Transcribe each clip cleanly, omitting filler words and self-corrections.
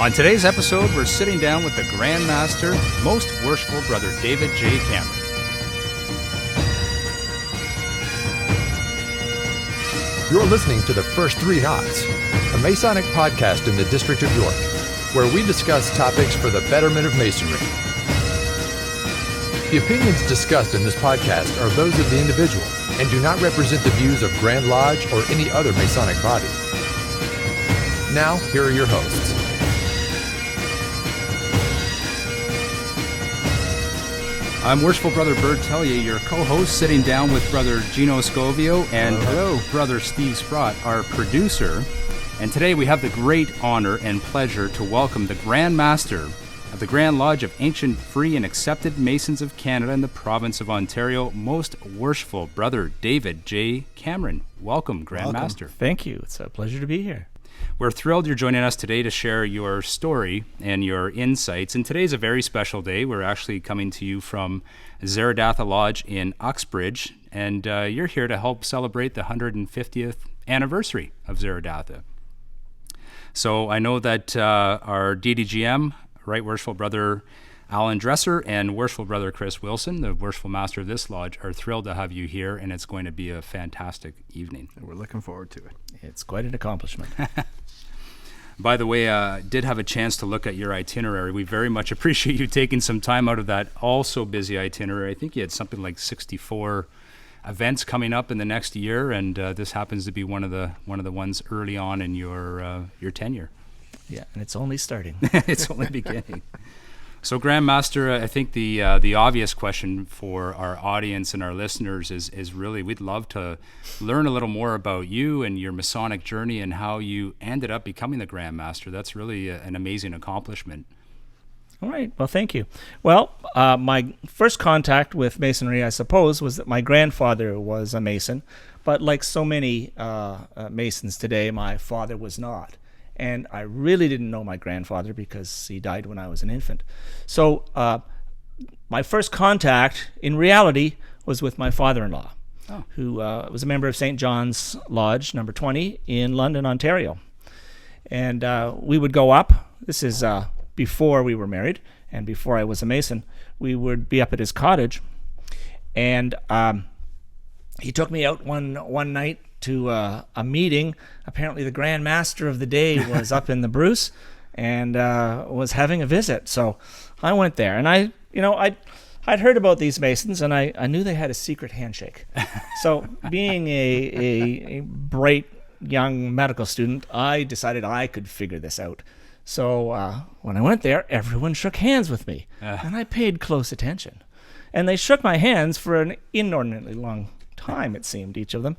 On today's episode, we're sitting down with the Grand Master, Most Worshipful Brother David J. Cameron. You're listening to The First Three Knots, a Masonic podcast in the District of York, where we discuss topics for the betterment of Masonry. The opinions discussed in this podcast are those of the individual and do not represent the views of Grand Lodge or any other Masonic body. Now, here are your hosts. I'm Worshipful Brother Bert Tellier, your co-host, sitting down with Brother Gino Scovio and hello, Brother Steve Sprott, our producer. And today we have the great honor and pleasure to welcome the Grand Master of the Grand Lodge of Ancient, Free, and Accepted Masons of Canada in the province of Ontario, Most Worshipful Brother David J. Cameron. Welcome, Grand Master. Thank you. It's a pleasure to be here. We're thrilled you're joining us today to share your story and your insights. And today's a very special day. We're actually coming to you from Zaradatha Lodge in Uxbridge, and you're here to help celebrate the 150th anniversary of Zaradatha. So I know that our DDGM, Right Worshipful Brother Alan Dresser and Worshipful Brother Chris Wilson, the Worshipful Master of this lodge, are thrilled to have you here, and it's going to be a fantastic evening. We're looking forward to it. It's quite an accomplishment. By the way, did have a chance to look at your itinerary. We very much appreciate you taking some time out of that also busy itinerary. I think you had something like 64 events coming up in the next year, and this happens to be one of the ones early on in your tenure. Yeah, and it's only starting. It's only beginning. So, Grand Master, I think the obvious question for our audience and our listeners is really, we'd love to learn a little more about you and your Masonic journey and how you ended up becoming the Grand Master. That's really an amazing accomplishment. All right. Well, thank you. Well, my first contact with Masonry, I suppose, was that my grandfather was a Mason. But like so many Masons today, my father was not. And I really didn't know my grandfather because he died when I was an infant. So my first contact, in reality, was with my father-in-law, who was a member of St. John's Lodge, number 20, in London, Ontario. And we would go up. This is before we were married and before I was a Mason. We would be up at his cottage. And he took me out one night to a meeting. Apparently the Grand Master of the day was up in the Bruce and was having a visit. So I went there, and I'd heard about these Masons, and I knew they had a secret handshake. So being a bright young medical student, I decided I could figure this out. So when I went there, everyone shook hands with me, and I paid close attention. And they shook my hands for an inordinately long time, it seemed, each of them.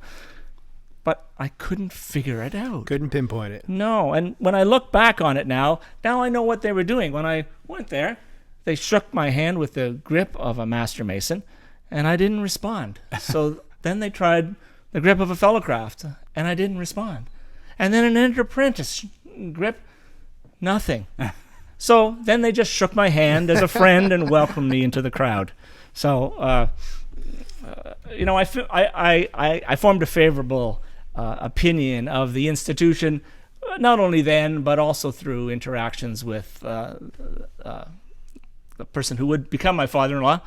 But I couldn't figure it out. Couldn't pinpoint it. No, and when I look back on it now I know what they were doing. When I went there, they shook my hand with the grip of a Master Mason, and I didn't respond. So then they tried the grip of a fellow craft, and I didn't respond. And then an apprentice grip, nothing. So then they just shook my hand as a friend and welcomed me into the crowd. So, I formed a favorable opinion of the institution, not only then, but also through interactions with the person who would become my father-in-law.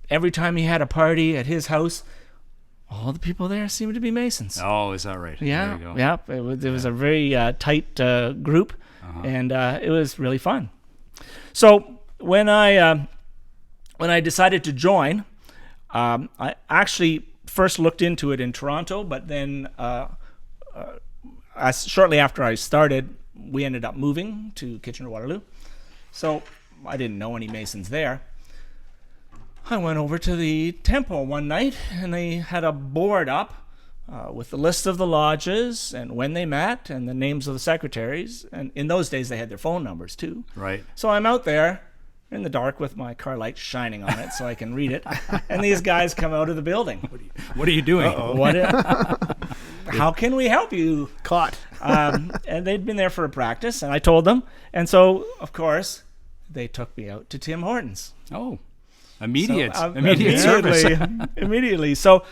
Every time he had a party at his house, all the people there seemed to be Masons. Oh, is that right? Yeah, there you go. Yeah. It was a very tight group, and it was really fun. So when I decided to join, I actually first looked into it in Toronto, but then shortly after I started, we ended up moving to Kitchener-Waterloo. So I didn't know any Masons there. I went over to the temple one night, and they had a board up with the list of the lodges and when they met and the names of the secretaries. And in those days, they had their phone numbers too. Right. So I'm out there in the dark with my car light shining on it so I can read it. And these guys come out of the building. What are you doing? How can we help you? Caught. And they'd been there for a practice, and I told them. And so, of course, they took me out to Tim Hortons. Oh, immediate Immediately. service. Immediately. So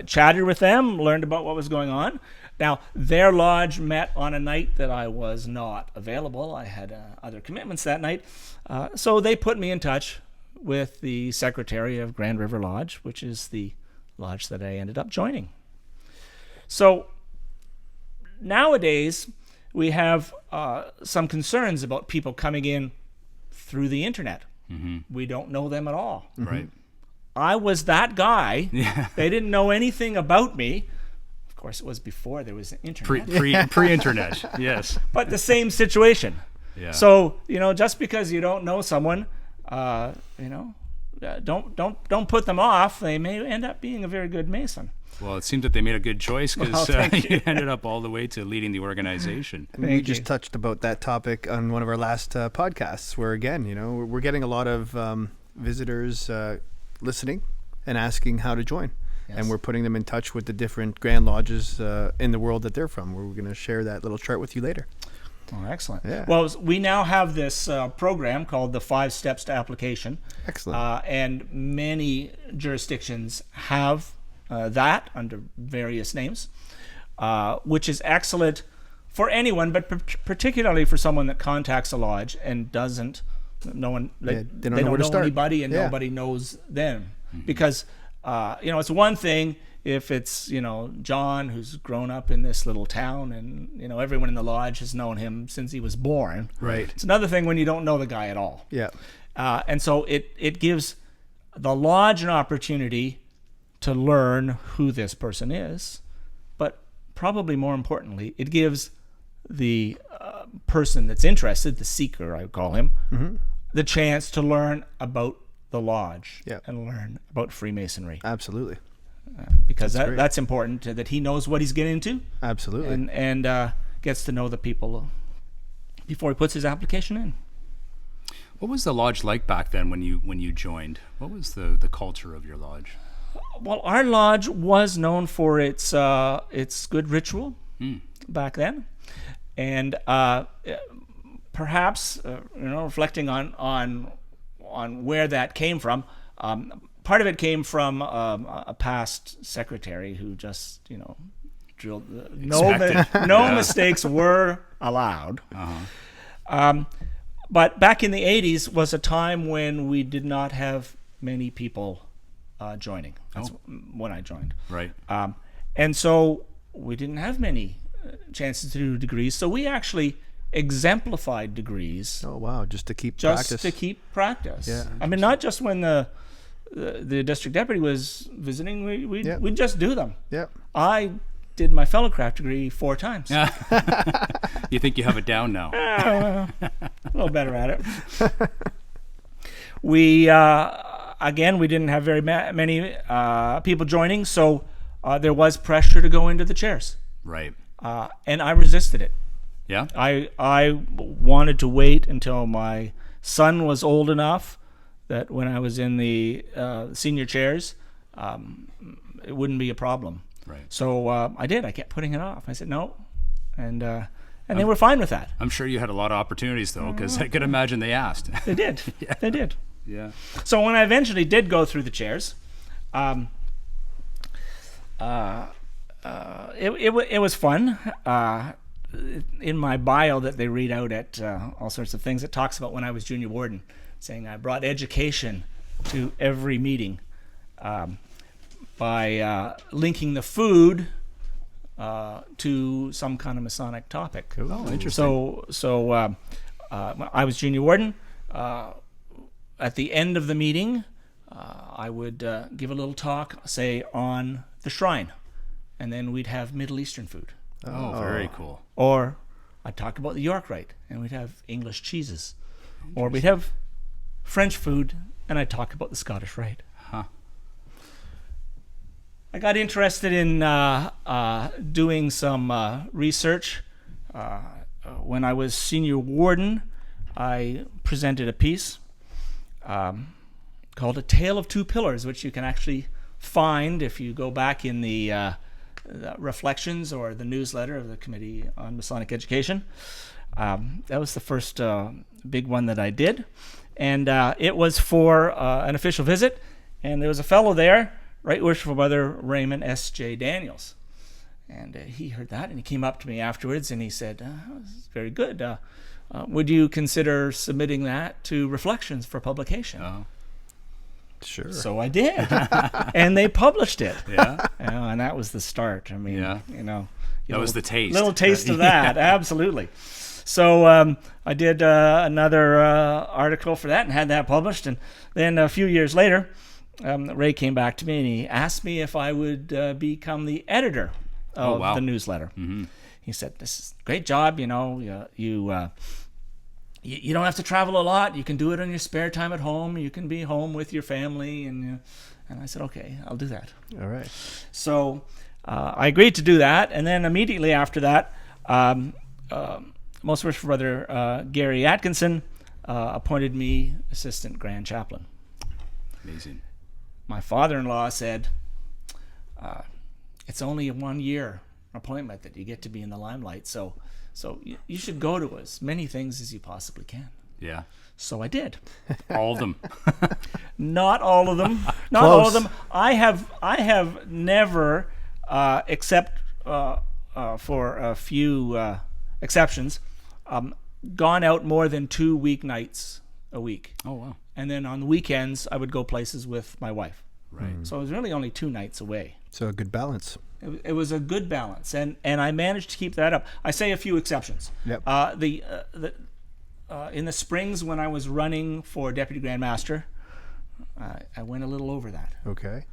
chatted with them, learned about what was going on. Now, their lodge met on a night that I was not available. I had other commitments that night. So they put me in touch with the secretary of Grand River Lodge, which is the lodge that I ended up joining. So nowadays, we have some concerns about people coming in through the internet. Mm-hmm. We don't know them at all. Right. I was that guy. Yeah. They didn't know anything about me. Of course, it was before there was internet. Pre-internet, yes. But the same situation. Yeah. So, just because you don't know someone, don't put them off. They may end up being a very good Mason. Well, it seems that they made a good choice because you ended up all the way to leading the organization. And we just touched about that topic on one of our last podcasts where, again, we're getting a lot of visitors listening and asking how to join. Yes. And we're putting them in touch with the different Grand Lodges in the world that they're from. We're going to share that little chart with you later. Oh, excellent. Yeah. Well, we now have this program called the 5 Steps to Application. Excellent. And many jurisdictions have that under various names, which is excellent for anyone, but particularly for someone that contacts a lodge and doesn't know anybody and nobody knows them. Mm-hmm. Because it's one thing if it's John who's grown up in this little town and everyone in the lodge has known him since he was born. Right. It's another thing when you don't know the guy at all. Yeah. And so it gives the lodge an opportunity to learn who this person is, but probably more importantly, it gives the person that's interested, the seeker, I would call him, mm-hmm. the chance to learn about the lodge and learn about Freemasonry. Absolutely. Because that's important, that he knows what he's getting into. Absolutely. And gets to know the people before he puts his application in. What was the lodge like back then when you joined? What was the culture of your lodge? Well, our lodge was known for its good ritual back then, and perhaps reflecting on where that came from. Part of it came from a past secretary who just drilled. No mistakes were allowed. Uh-huh. But back in the 80s was a time when we did not have many people joining. That's when I joined. Right. And so we didn't have many chances to do degrees. So we actually exemplified degrees. Oh, wow. Just to keep practice. Yeah. I mean, not just when the district deputy was visiting, we'd just do them. Yeah. I did my fellowcraft degree 4 times. You think you have it down now? A little better at it. We didn't have very many people joining, so there was pressure to go into the chairs. Right. And I resisted it. Yeah. I wanted to wait until my son was old enough that when I was in the senior chairs, it wouldn't be a problem. Right. So I did. I kept putting it off. I said no, and they were fine with that. I'm sure you had a lot of opportunities though, because I could imagine they asked. They did. Yeah. They did. Yeah. So when I eventually did go through the chairs, it was fun. In my bio that they read out at all sorts of things, it talks about when I was junior warden, saying I brought education to every meeting by linking the food to some kind of Masonic topic. Oh, interesting. So I was junior warden. At the end of the meeting, I would give a little talk, say, on the shrine, and then we'd have Middle Eastern food. Oh, very cool. Or I'd talk about the York Rite, and we'd have English cheeses. Or we'd have French food, and I'd talk about the Scottish Rite. Huh. I got interested in doing some research. When I was senior warden, I presented a piece called A Tale of Two Pillars, which you can actually find if you go back in the reflections or the newsletter of the Committee on Masonic Education. That was the first big one that I did. And it was for an official visit. And there was a fellow there, Right Worshipful Brother Raymond S.J. Daniels. And he heard that, and he came up to me afterwards, and he said, "This is very good. Would you consider submitting that to Reflections for publication?" Oh. Sure. So I did, and they published it. Yeah. And that was the start. I mean, Yeah. that was the taste. Little taste of that, absolutely. So I did another article for that and had that published, and then a few years later, Ray came back to me and he asked me if I would become the editor of the newsletter. Mm-hmm. He said, "This is a great job. You don't have to travel a lot. You can do it on your spare time at home. You can be home with your family." And I said, "Okay, I'll do that." All right. So I agreed to do that, and then immediately after that, Most Worshipful Brother Gary Atkinson appointed me assistant grand chaplain. Amazing. My father-in-law said, "It's only a 1-year appointment that you get to be in the limelight, so you should go to as many things as you possibly can." Yeah. So I did. All of them. Not all of them. Not all of them. I have never, except for a few exceptions, gone out more than 2 weeknights a week. Oh, wow. And then on the weekends, I would go places with my wife. Right. So it was really only 2 nights away. So a good balance. It was a good balance, and I managed to keep that up. I say a few exceptions. Yep. In the springs when I was running for Deputy Grand Master, I went a little over that. Okay.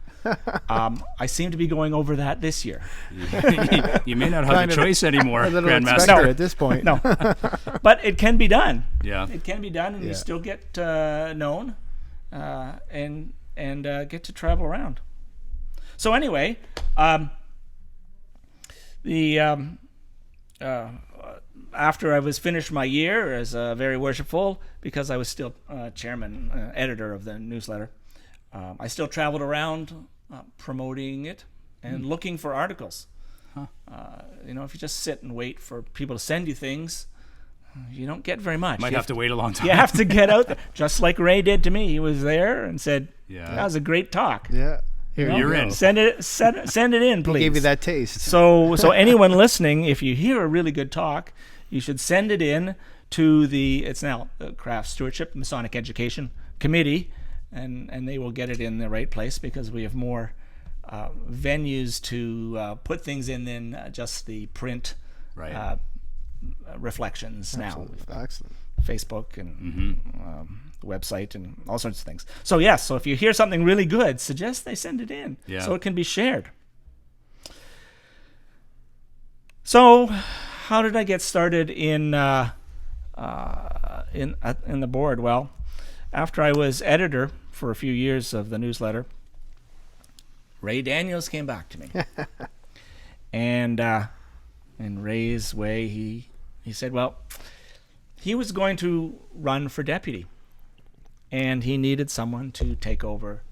I seem to be going over that this year. You may not have a choice anymore, A little Grandmaster. inspector at this point. No, but it can be done. Yeah. It can be done, and you still get known, and get to travel around. So anyway, after I was finished my year as very worshipful, because I was still chairman, editor of the newsletter, I still traveled around promoting it and looking for articles. Huh. If you just sit and wait for people to send you things, you don't get very much. Might have to wait a long time. You have to get out there, just like Ray did to me. He was there and said, Yeah. "That was a great talk. Yeah. Here You're you go. in. Send it in, please." Gave you that taste. So anyone listening, if you hear a really good talk, you should send it in to it's now Craft Stewardship Masonic Education Committee, and they will get it in the right place, because we have more venues to put things in than just the print Right. reflections now. Excellent. Facebook and the website and all sorts of things. So yes, so if you hear something really good, suggest they send it in so it can be shared. So how did I get started in the board? Well, after I was editor for a few years of the newsletter, Ray Daniels came back to me. And in Ray's way, he said, well, he was going to run for deputy, and he needed someone to take over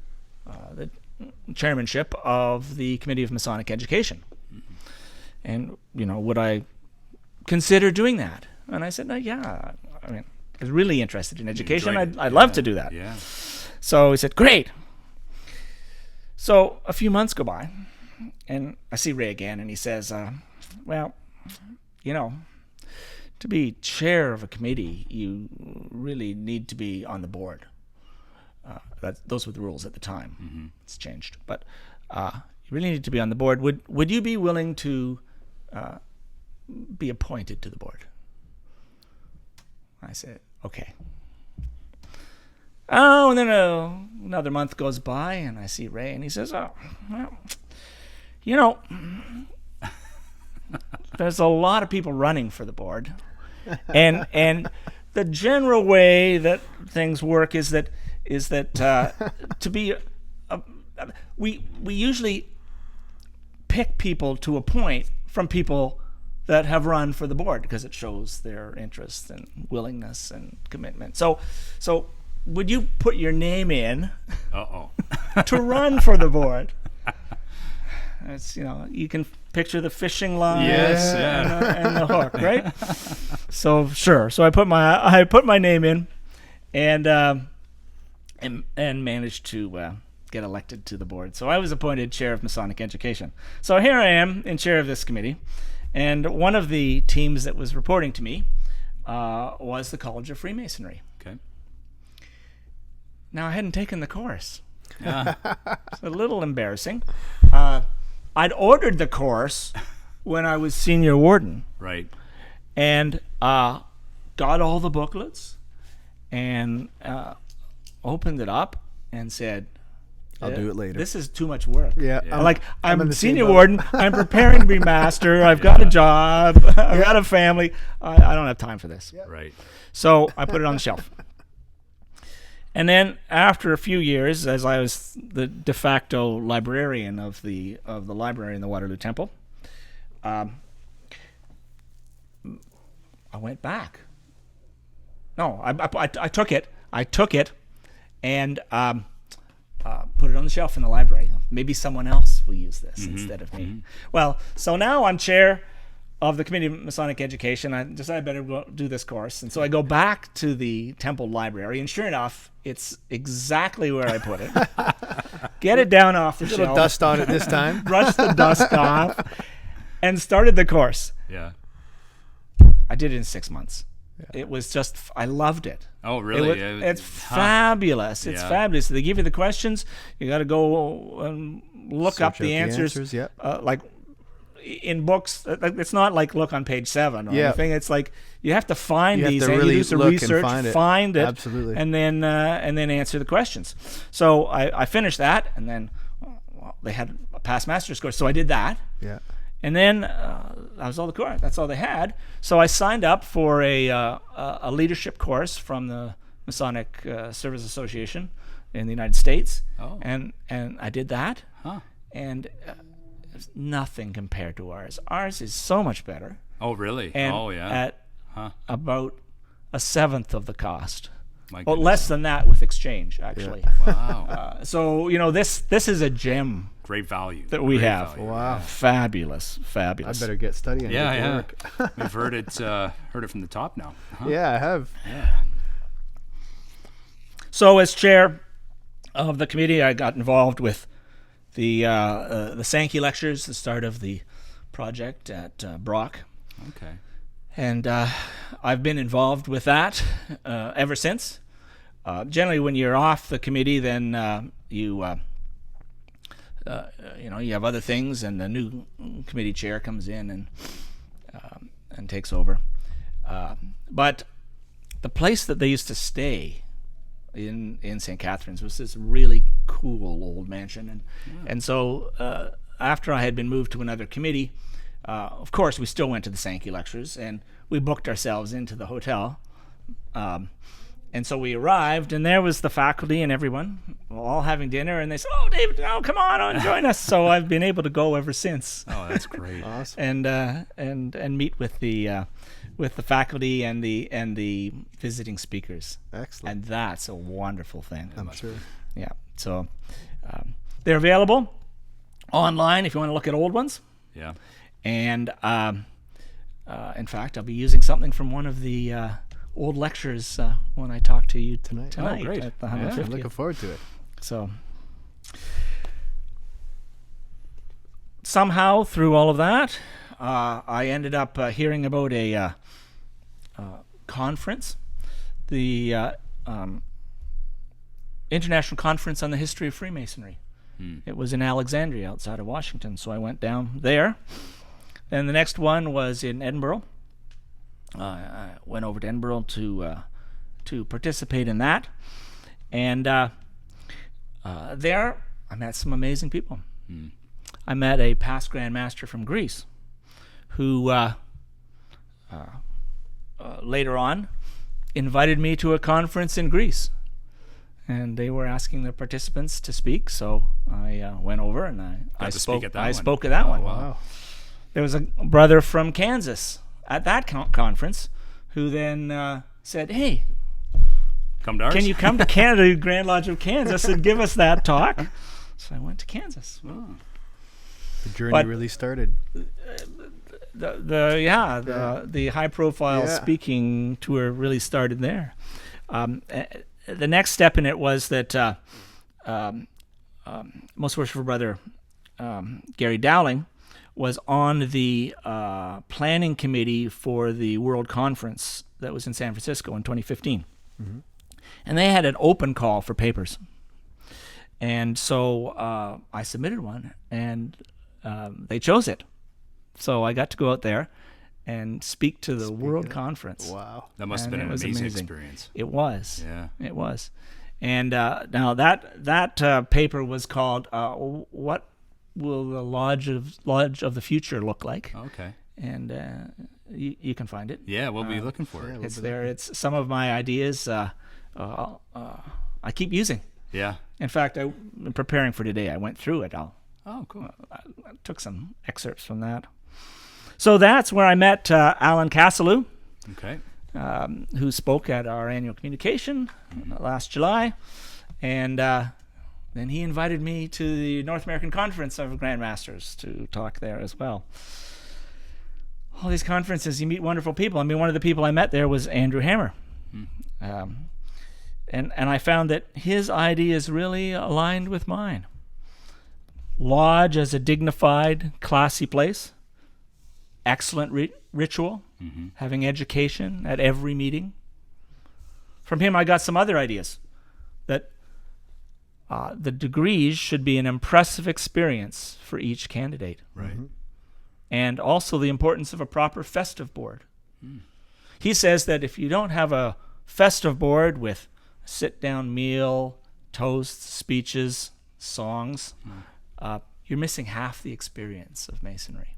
the chairmanship of the Committee of Masonic Education. And, would I consider doing that? And I said, yeah. I mean, I was really interested in education. I'd love to do that. Yeah. So he said, great. So a few months go by, and I see Ray again, and he says, well, to be chair of a committee, you really need to be on the board. Those were the rules at the time. Mm-hmm. It's changed. But you really need to be on the board. Would you be willing to be appointed to the board? I said, okay. Oh, and then another month goes by, and I see Ray, and he says, oh, well, there's a lot of people running for the board. And the general way that things work is that to be we usually pick people to appoint from people that have run for the board, because it shows their interest and willingness and commitment. So would you put your name in to run for the board? It's, you can picture the fishing line and the hook, right? So sure. So I put my name in, and managed to get elected to the board. So I was appointed chair of Masonic education. So here I am in chair of this committee, and one of the teams that was reporting to me was the College of Freemasonry. Okay. Now I hadn't taken the course. It's a little embarrassing. I'd ordered the course when I was senior warden. Right. And got all the booklets and opened it up and said, I'll do it later. This is too much work. Yeah. I'm in the same senior boat. warden. I'm preparing to be master. I've got a job. I've got a family. I don't have time for this. Right. So I put it on the shelf. And then after a few years, as I was the de facto librarian of the library in the Waterloo Temple, I went back. No, I took it. I took it and put it on the shelf in the library. Maybe someone else will use this instead of me. Well, so now I'm chair of the Committee of Masonic Education. I decided I better go do this course. And so I go back to the Temple Library, and sure enough, it's exactly where I put it. Get it down off the A little shelf. dust on it this time. Brush the dust off, and started the course. Yeah. I did it in 6 months. It was just, I loved it. Oh, really? It's fabulous. It's fabulous. They give you the questions. You got to go and look up Search the out answers. Yep. Like in books, it's not like look on page 7 or anything. It's like you have to find You have these. to and really you do some look and research, find it. it, Absolutely. and then answer the questions. So I finished that, and then they had a past master's course, so I did that. Yeah. And then that was all the course. That's all they had. So I signed up for a leadership course from the Masonic Service Association in the United States. Oh. And I did that. Huh. And it's nothing compared to ours. Ours is so much better. Oh, really? And Oh, yeah. at about a seventh of the cost. My Well, goodness. less than that with exchange, actually. Wow. So this is a gem Great value. that we Great have. value. Wow. Fabulous. I better get studying. Yeah, get to yeah. work. We've heard it from the top now. Huh? Yeah, I have. So as chair of the committee, I got involved with the Sankey lectures, the start of the project at Brock. Okay. And I've been involved with that ever since. Generally, when you're off the committee, then you have other things, and the new committee chair comes in and takes over. But the place that they used to stay in St. Catharines was this really cool old mansion, and so after I had been moved to another committee. Of course, we still went to the Sankey lectures, and we booked ourselves into the hotel. And so we arrived, and there was the faculty and everyone all having dinner, and they said, "Oh, David, come on, join us." So I've been able to go ever since. Oh, that's great. Awesome. And meet with the faculty and the visiting speakers. Excellent. And that's a wonderful thing. I'm sure. Yeah. So they're available online if you want to look at old ones. Yeah. And in fact, I'll be using something from one of the old lectures when I talk to you tonight Oh, great. at the Yeah. 150th. I'm looking forward to it. So somehow through all of that, I ended up hearing about a conference, the International Conference on the History of Freemasonry. It was in Alexandria outside of Washington, so I went down there. And the next one was in Edinburgh. I went over to Edinburgh to participate in that. And there I met some amazing people. I met a past Grand Master from Greece who later on invited me to a conference in Greece. And they were asking the participants to speak, so I went over and I to spoke. speak at that I one. spoke at that Oh, one. wow. There was a brother from Kansas at that conference who then said, "Hey, Come to ours? can you come to Canada, Grand Lodge of Kansas, and give us that talk?" So I went to Kansas. The journey But- really started. The high profile Yeah. speaking tour really started there. The next step in it was that Most Worshipful Brother Gary Dowling was on the planning committee for the World Conference that was in San Francisco in 2015. Mm-hmm. And they had an open call for papers. And so I submitted one, and they chose it. So I got to go out there and speak to the World Conference. Wow. That must have been an amazing experience. It was. Yeah. It was. And now that paper was called "What Will the Lodge of the Future Look Like?" Okay. And you can find it. Yeah, we'll be looking for it. It's there. It's some of my ideas. I keep using. Yeah. In fact, I'm preparing for today. I went through it. Oh, cool. I took some excerpts from that. So that's where I met Alan Casselou. Okay. Who spoke at our annual communication last July. And then he invited me to the North American Conference of Grandmasters to talk there as well. All these conferences, you meet wonderful people. I mean, one of the people I met there was Andrew Hammer. And I found that his ideas really aligned with mine. Lodge as a dignified, classy place. Excellent ritual. Mm-hmm. Having education at every meeting. From him, I got some other ideas. That the degrees should be an impressive experience for each candidate. Right. Mm-hmm. And also the importance of a proper festive board. He says that if you don't have a festive board with a sit-down meal, toasts, speeches, songs, you're missing half the experience of Masonry.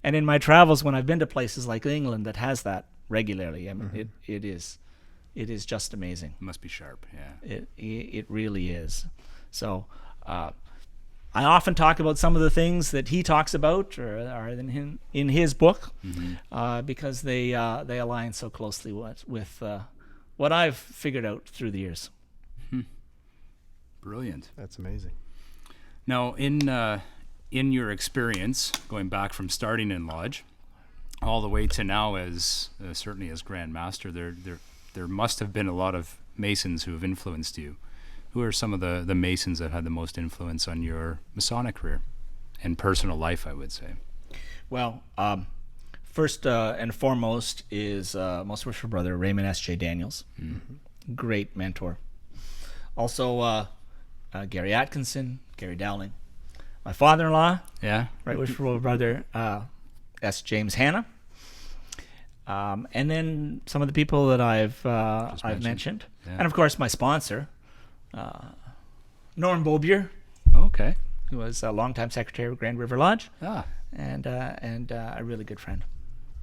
And in my travels, when I've been to places like England that has that regularly, I mean, it is just amazing. It must be sharp, yeah. It really is. So I often talk about some of the things that he talks about, or are in his book, because they align so closely with what I've figured out through the years. Brilliant. That's amazing. Now, in your experience, going back from starting in Lodge all the way to now as certainly as Grand Master, there must have been a lot of Masons who have influenced you. Who are some of the Masons that had the most influence on your Masonic career and personal life, I would say? Well, first and foremost is Most Worshipful Brother Raymond S.J. Daniels. Mm-hmm. Great mentor. Also, Gary Atkinson, Gary Dowling. My father-in-law, Right Worshipful Brother S. James Hanna. And then some of the people that I've mentioned. Yeah. And of course my sponsor, Norm Bobier. Okay. Who was a longtime secretary of Grand River Lodge. And a really good friend.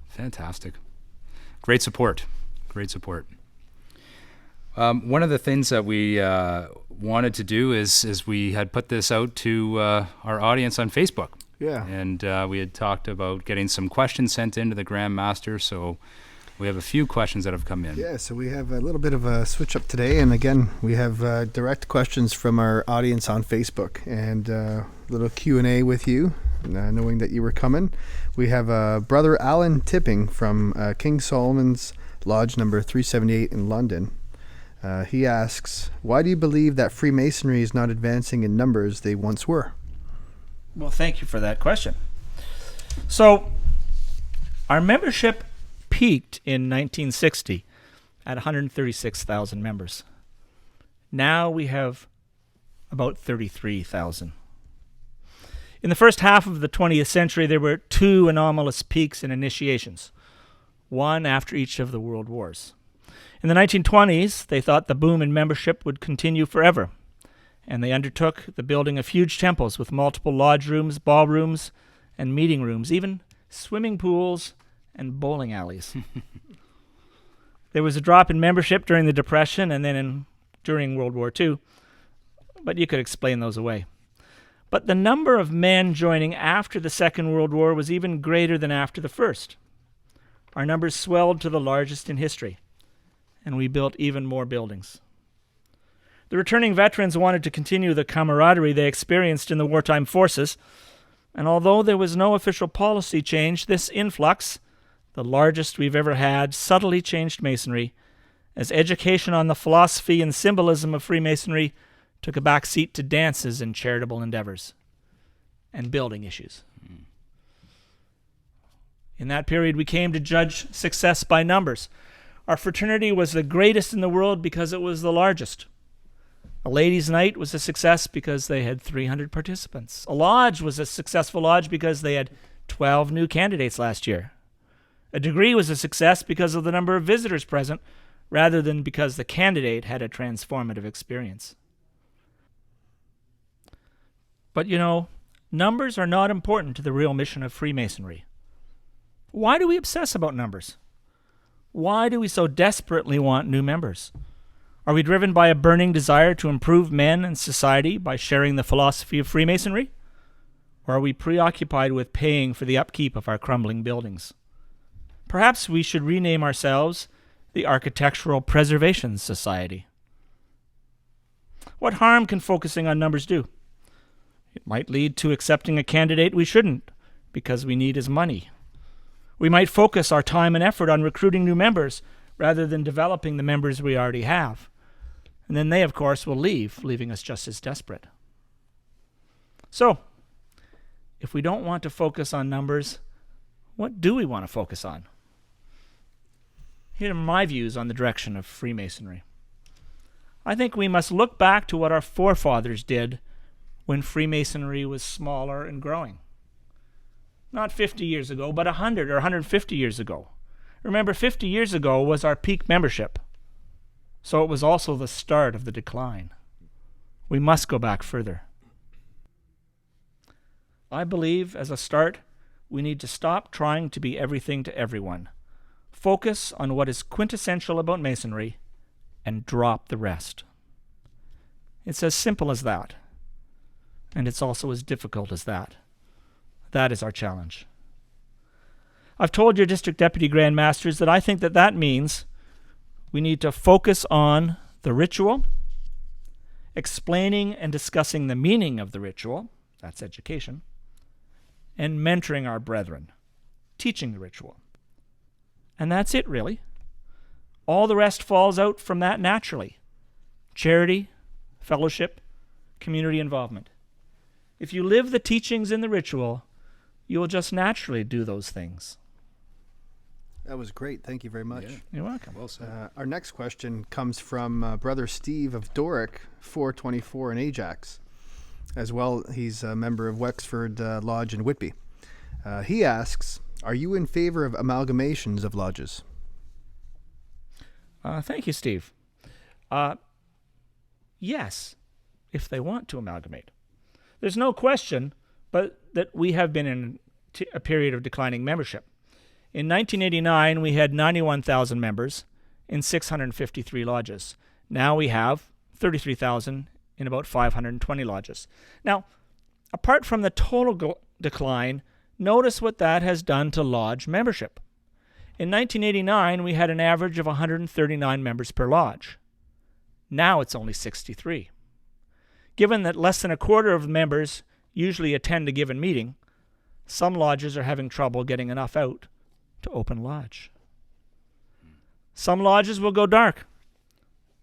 Fantastic. Great support. One of the things that we wanted to do is we had put this out to our audience on Facebook. Yeah. And we had talked about getting some questions sent into the Grand Master, so we have a few questions that have come in. Yeah, so we have a little bit of a switch up today, and again, we have direct questions from our audience on Facebook, and a little Q&A with you, knowing that you were coming. We have Brother Alan Tipping from King Solomon's Lodge number 378 in London. He asks, why do you believe that Freemasonry is not advancing in numbers they once were? Well, thank you for that question. So, our membership peaked in 1960 at 136,000 members. Now we have about 33,000. In the first half of the 20th century, there were two anomalous peaks in initiations, one after each of the world wars. In the 1920s, they thought the boom in membership would continue forever, and they undertook the building of huge temples with multiple lodge rooms, ballrooms, and meeting rooms, even swimming pools and bowling alleys. There was a drop in membership during the Depression and then during World War II, but you could explain those away. But the number of men joining after the Second World War was even greater than after the First. Our numbers swelled to the largest in history, and we built even more buildings. The returning veterans wanted to continue the camaraderie they experienced in the wartime forces, and although there was no official policy change, this influx, the largest we've ever had, subtly changed Masonry, as education on the philosophy and symbolism of Freemasonry took a back seat to dances and charitable endeavors and building issues. In that period, we came to judge success by numbers. Our fraternity was the greatest in the world because it was the largest. A ladies' night was a success because they had 300 participants. A lodge was a successful lodge because they had 12 new candidates last year. A degree was a success because of the number of visitors present, rather than because the candidate had a transformative experience. But numbers are not important to the real mission of Freemasonry. Why do we obsess about numbers? Why do we so desperately want new members? Are we driven by a burning desire to improve men and society by sharing the philosophy of Freemasonry? Or are we preoccupied with paying for the upkeep of our crumbling buildings? Perhaps we should rename ourselves the Architectural Preservation Society. What harm can focusing on numbers do? It might lead to accepting a candidate we shouldn't because we need his money. We might focus our time and effort on recruiting new members rather than developing the members we already have. And then they, of course, will leave, leaving us just as desperate. So, if we don't want to focus on numbers, what do we want to focus on? Here are my views on the direction of Freemasonry. I think we must look back to what our forefathers did when Freemasonry was smaller and growing. Not 50 years ago, but 100 or 150 years ago. Remember, 50 years ago was our peak membership. So it was also the start of the decline. We must go back further. I believe, as a start, we need to stop trying to be everything to everyone. Focus on what is quintessential about Masonry and drop the rest. It's as simple as that. And it's also as difficult as that. That is our challenge. I've told your district deputy grand masters that I think that means we need to focus on the ritual, explaining and discussing the meaning of the ritual, that's education, and mentoring our brethren, teaching the ritual. And that's it, really. All the rest falls out from that naturally. Charity, fellowship, community involvement. If you live the teachings in the ritual, you will just naturally do those things. That was great. Thank you very much. Yeah. You're welcome. Well said. Our next question comes from Brother Steve of Doric, 424 in Ajax. As well, he's a member of Wexford Lodge in Whitby. He asks, are you in favor of amalgamations of lodges? Thank you, Steve. Yes, if they want to amalgamate. There's no question but that we have been in a period of declining membership. In 1989, we had 91,000 members in 653 lodges. Now we have 33,000 in about 520 lodges. Now, apart from the total decline, notice what that has done to lodge membership. In 1989, we had an average of 139 members per lodge. Now it's only 63. Given that less than a quarter of members usually attend a given meeting, some lodges are having trouble getting enough out to open lodge. Some lodges will go dark.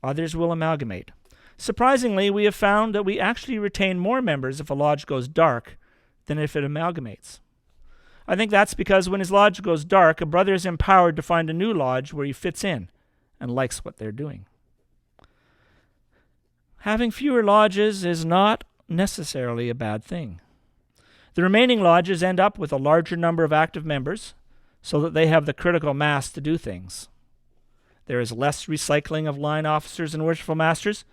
Others will amalgamate. Surprisingly, we have found that we actually retain more members if a lodge goes dark than if it amalgamates. I think that's because when his lodge goes dark, a brother is empowered to find a new lodge where he fits in and likes what they're doing. Having fewer lodges is not necessarily a bad thing. The remaining lodges end up with a larger number of active members so that they have the critical mass to do things. There is less recycling of line officers and worshipful masters,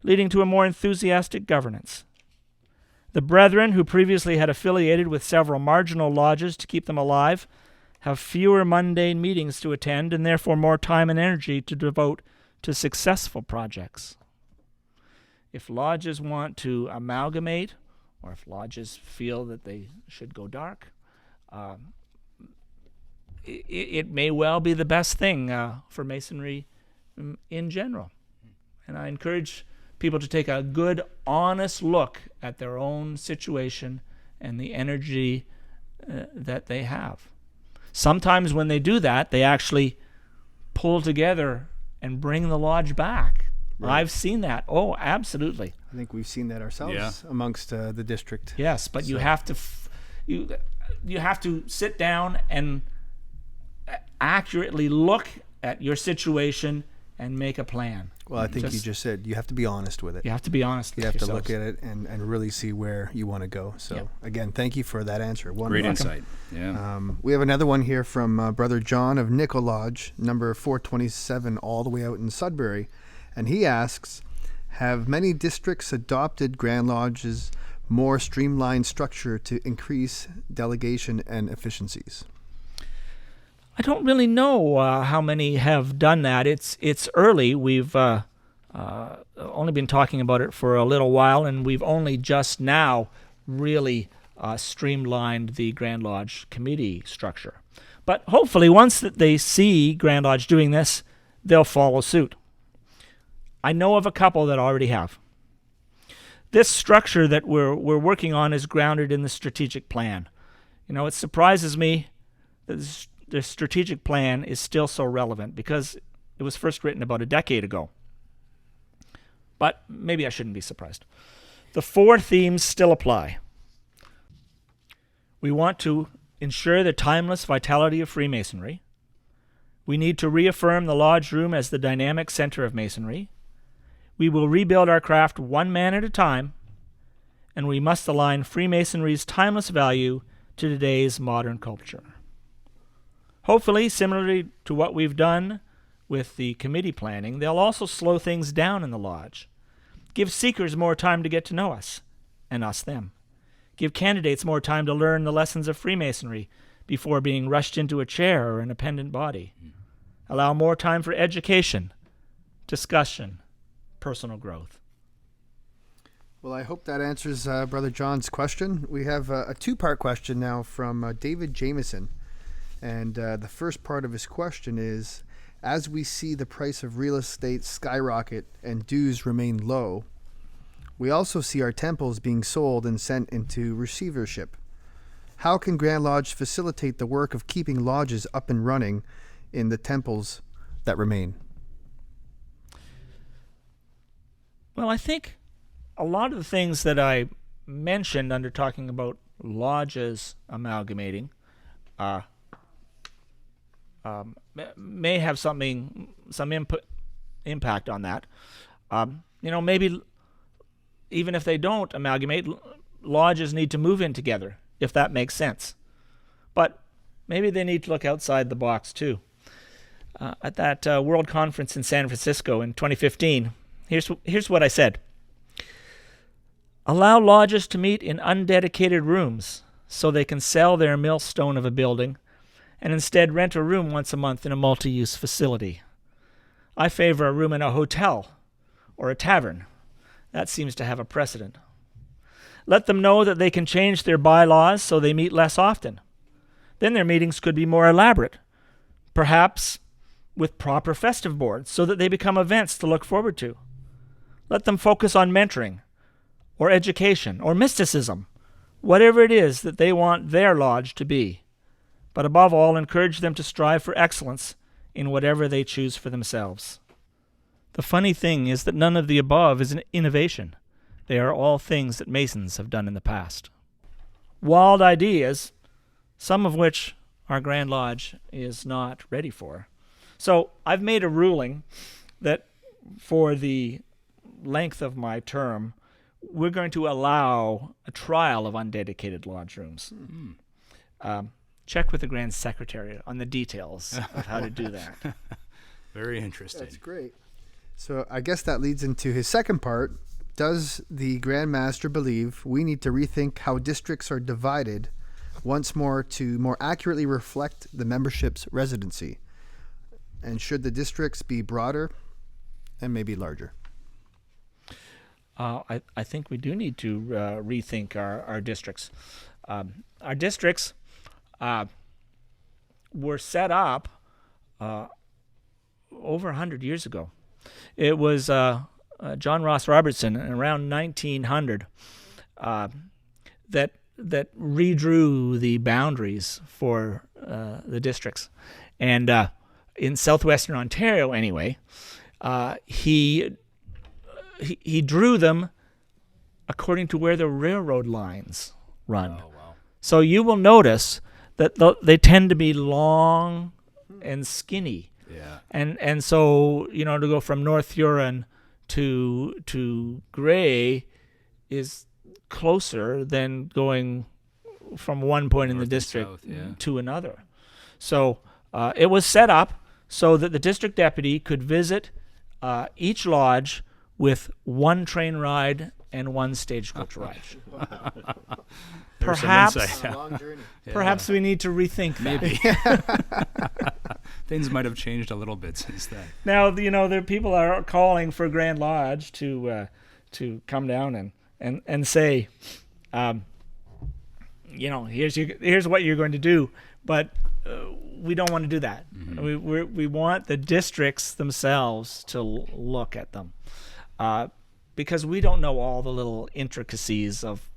leading to a more enthusiastic governance. The brethren who previously had affiliated with several marginal lodges to keep them alive have fewer mundane meetings to attend and therefore more time and energy to devote to successful projects. If lodges want to amalgamate, or if lodges feel that they should go dark, it may well be the best thing for Masonry in general. And I encourage people to take a good, honest look at their own situation and the energy that they have. Sometimes when they do that, they actually pull together and bring the lodge back. Right. I've seen that. Oh, absolutely. I think we've seen that ourselves amongst the district. Yes, but you have to you have to sit down and accurately look at your situation and make a plan. Well, I think you just said you have to be honest with it. You have to be honest. You have to look at it and really see where you want to go. So, again, thank you for that answer. Wonderful. Great insight. Yeah. We have another one here from Brother John of Nickel Lodge, number 427, all the way out in Sudbury. And he asks, have many districts adopted Grand Lodge's more streamlined structure to increase delegation and efficiencies? I don't really know how many have done that. It's early. We've only been talking about it for a little while, and we've only just now really streamlined the Grand Lodge committee structure. But hopefully, once that they see Grand Lodge doing this, they'll follow suit. I know of a couple that already have. This structure that we're working on is grounded in the strategic plan. You know, it surprises me that the strategic plan is still so relevant because it was first written about a decade ago. But maybe I shouldn't be surprised. The 4 themes still apply. We want to ensure the timeless vitality of Freemasonry. We need to reaffirm the Lodge Room as the dynamic center of Masonry. We will rebuild our craft one man at a time, and we must align Freemasonry's timeless value to today's modern culture. Hopefully, similarly to what we've done with the committee planning, they'll also slow things down in the lodge. Give seekers more time to get to know us, and us them. Give candidates more time to learn the lessons of Freemasonry before being rushed into a chair or an appendant body. Allow more time for education, discussion, personal growth. Well, I hope that answers Brother John's question. We have a 2-part question now from David Jameson. And the first part of his question is, as we see the price of real estate skyrocket and dues remain low, we also see our temples being sold and sent into receivership. How can Grand Lodge facilitate the work of keeping lodges up and running in the temples that remain? Well, I think a lot of the things that I mentioned under talking about lodges amalgamating may have some impact on that. Maybe even if they don't amalgamate, lodges need to move in together, if that makes sense. But maybe they need to look outside the box too. At that World Conference in San Francisco in 2015, here's what I said. Allow lodges to meet in undedicated rooms so they can sell their millstone of a building and instead rent a room once a month in a multi-use facility. I favor a room in a hotel or a tavern. That seems to have a precedent. Let them know that they can change their bylaws so they meet less often. Then their meetings could be more elaborate, perhaps with proper festive boards so that they become events to look forward to. Let them focus on mentoring or education or mysticism, whatever it is that they want their lodge to be. But above all, encourage them to strive for excellence in whatever they choose for themselves. The funny thing is that none of the above is an innovation. They are all things that Masons have done in the past. Wild ideas, some of which our Grand Lodge is not ready for. So I've made a ruling that for the length of my term, we're going to allow a trial of undedicated lodge rooms. Check with the Grand Secretary on the details of how to do that. Very interesting. That's great. So I guess that leads into his second part. Does the Grand Master believe we need to rethink how districts are divided once more to more accurately reflect the membership's residency? And should the districts be broader and maybe larger? I think we do need to rethink our districts. Our districts were set up over 100 years ago. It was John Ross Robertson around 1900 that redrew the boundaries for the districts. And in southwestern Ontario, anyway, he he drew them according to where the railroad lines run. Oh, wow. So you will notice that they tend to be long and skinny. Yeah. And so, to go from North Huron to Grey is closer than going from one point in the North and district south, yeah. to another. So it was set up so that the district deputy could visit each lodge with one train ride and one stagecoach ride. There's some Perhaps, insight. Long journey. perhaps we need to rethink that. Maybe. Things might have changed a little bit since then. Now, the people are calling for Grand Lodge to come down and say, here's what you're going to do, but we don't want to do that. Mm-hmm. We want the districts themselves to look at them, because we don't know all the little intricacies of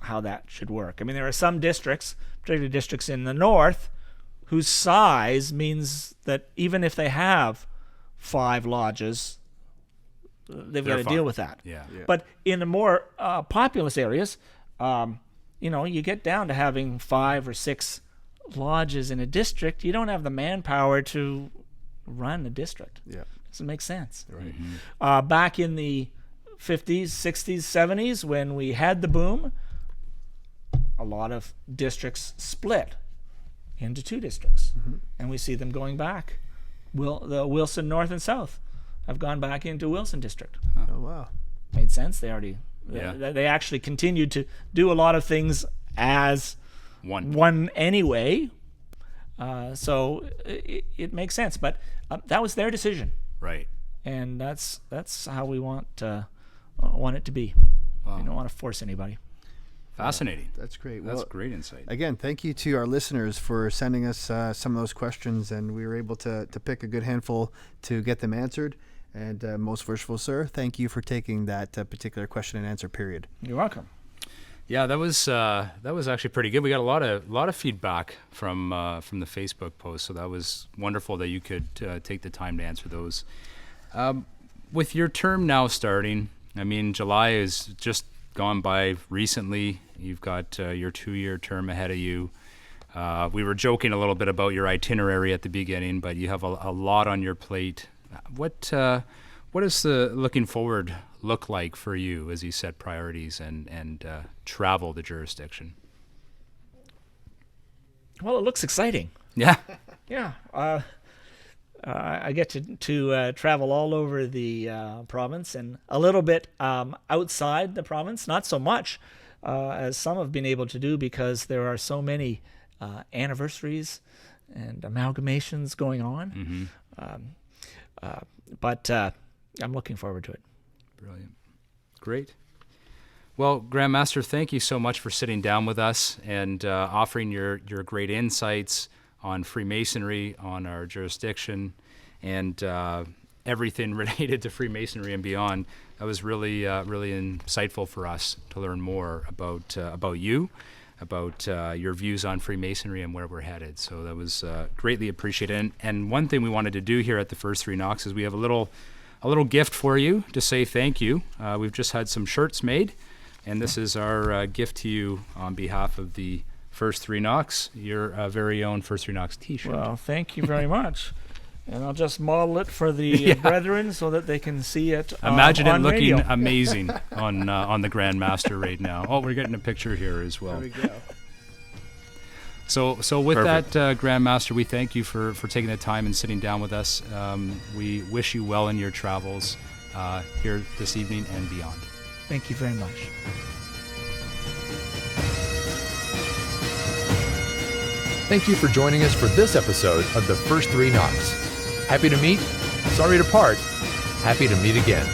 how that should work. I mean, there are some districts, particularly districts in the north, whose size means that even if they have 5 lodges, they've got to deal with that. Yeah. But in the more populous areas, you get down to having 5 or 6 lodges in a district. You don't have the manpower to run a district. Yeah. Doesn't make sense. Right. Back in the 50s, 60s, 70s, when we had the boom, a lot of districts split into 2 districts, and we see them going back. The Wilson North and South have gone back into Wilson District. Oh, wow. Made sense. They actually continued to do a lot of things as one anyway. So it makes sense. But that was their decision, Right. and that's how we want it to be. Wow. We don't want to force anybody. Fascinating. That's great. That's Well, great insight. again, thank you to our listeners for sending us some of those questions, and we were able to pick a good handful to get them answered. And Most Worshipful Sir, thank you for taking that particular question and answer period. You're welcome. Yeah, that was actually pretty good. We got a lot of feedback from the Facebook post, so that was wonderful that you could take the time to answer those. With your term now starting, I mean, July is just gone by recently. You've got your 2-year term ahead of you. We were joking a little bit about your itinerary at the beginning, but you have a lot on your plate. What does the looking forward look like for you as you set priorities and travel the jurisdiction? Well, it looks exciting. Yeah. Yeah. I get to travel all over the province and a little bit outside the province, not so much as some have been able to do, because there are so many anniversaries and amalgamations going on. But I'm looking forward to it. Brilliant. Great. Well, Grand Master, thank you so much for sitting down with us and offering your great insights on Freemasonry, on our jurisdiction, and everything related to Freemasonry and beyond. That was really insightful for us to learn more about you, about your views on Freemasonry and where we're headed. So that was greatly appreciated. And one thing we wanted to do here at the First Three Knocks is we have a little gift for you to say thank you. We've just had some shirts made, and this is our gift to you on behalf of the First Three Knocks, your very own First Three Knocks t-shirt. Well, thank you very much. And I'll just model it for the brethren so that they can see it. Imagine it on looking radio. amazing on the Grand Master right now. Oh, we're getting a picture here as well. There we go. So with Perfect. that, Grand Master, we thank you for taking the time and sitting down with us. We wish you well in your travels here this evening and beyond. Thank you very much. Thank you for joining us for this episode of the First Three Knocks. Happy to meet, sorry to part, happy to meet again.